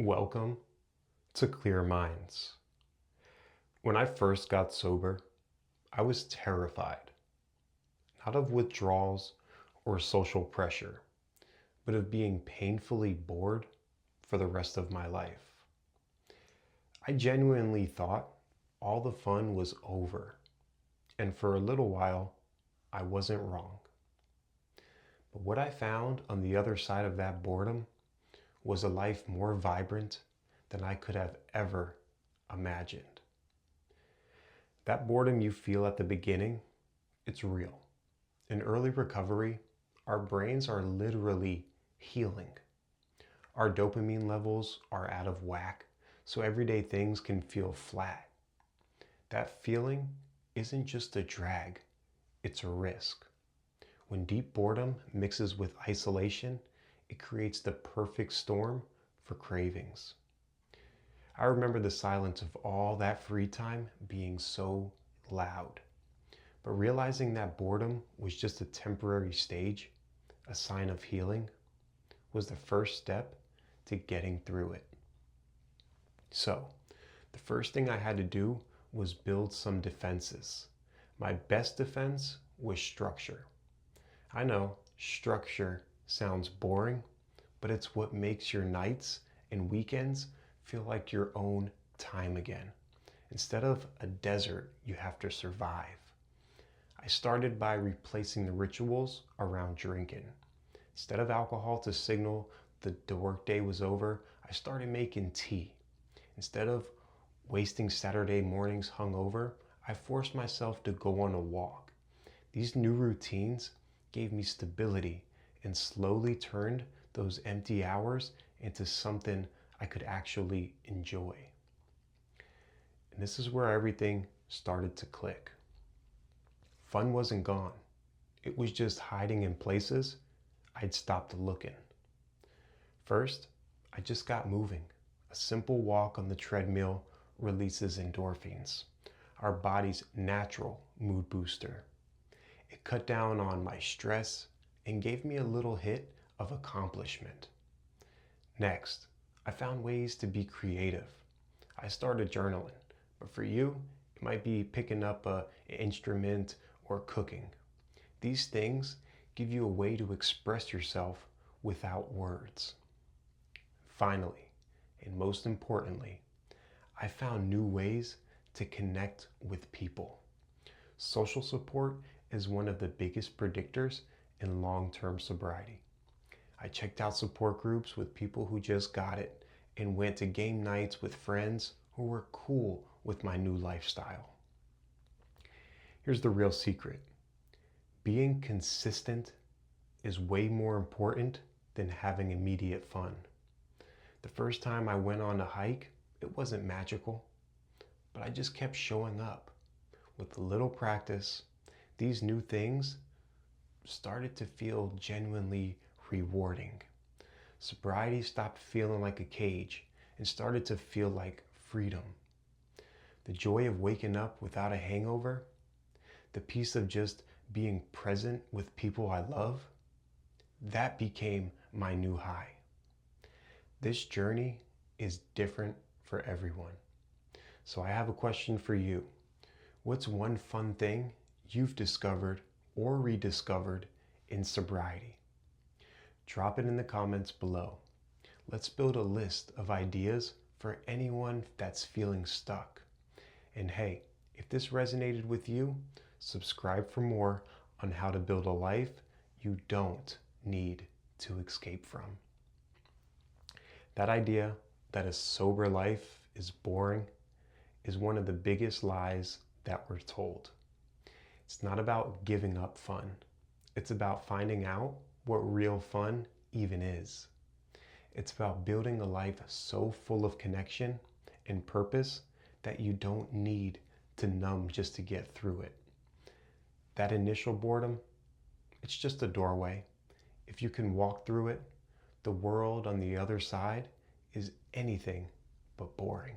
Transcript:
Welcome to Clear Minds. When I first got sober, I was terrified, not of withdrawals or social pressure, but of being painfully bored for the rest of my life. I genuinely thought all the fun was over, and for a little while, I wasn't wrong. But what I found on the other side of that boredom was a life more vibrant than I could have ever imagined. That boredom you feel at the beginning, it's real. In early recovery, our brains are literally healing. Our dopamine levels are out of whack, so everyday things can feel flat. That feeling isn't just a drag, it's a risk. When deep boredom mixes with isolation, it creates the perfect storm for cravings. I remember the silence of all that free time being so loud. But realizing that boredom was just a temporary stage, a sign of healing, was the first step to getting through it. So, the first thing I had to do was build some defenses. My best defense was structure. I know structure sounds boring, but it's what makes your nights and weekends feel like your own time again. Instead of a desert you have to survive. I started by replacing the rituals around drinking. Instead of alcohol to signal the workday was over, I started making tea. Instead of wasting Saturday mornings hungover, I forced myself to go on a walk. These new routines gave me stability and slowly turned those empty hours into something I could actually enjoy. And this is where everything started to click. Fun wasn't gone. It was just hiding in places I'd stopped looking. First, I just got moving. A simple walk on the treadmill releases endorphins, our body's natural mood booster. It cut down on my stress and gave me a little hit of accomplishment. Next, I found ways to be creative. I started journaling, but for you, it might be picking up an instrument or cooking. These things give you a way to express yourself without words. Finally, and most importantly, I found new ways to connect with people. Social support is one of the biggest predictors in long-term sobriety. I checked out support groups with people who just got it and went to game nights with friends who were cool with my new lifestyle. Here's the real secret. Being consistent is way more important than having immediate fun. The first time I went on a hike, it wasn't magical, but I just kept showing up. With a little practice, these new things started to feel genuinely rewarding. Sobriety stopped feeling like a cage and started to feel like freedom. The joy of waking up without a hangover, the peace of just being present with people I love, that became my new high. This journey is different for everyone. So I have a question for you. What's one fun thing you've discovered or rediscovered in sobriety? Drop it in the comments below. Let's build a list of ideas for anyone that's feeling stuck. And hey, if this resonated with you, subscribe for more on how to build a life you don't need to escape from. That idea that a sober life is boring is one of the biggest lies that we're told. It's not about giving up fun. It's about finding out what real fun even is. It's about building a life so full of connection and purpose that you don't need to numb just to get through it. That initial boredom, it's just a doorway. If you can walk through it, the world on the other side is anything but boring.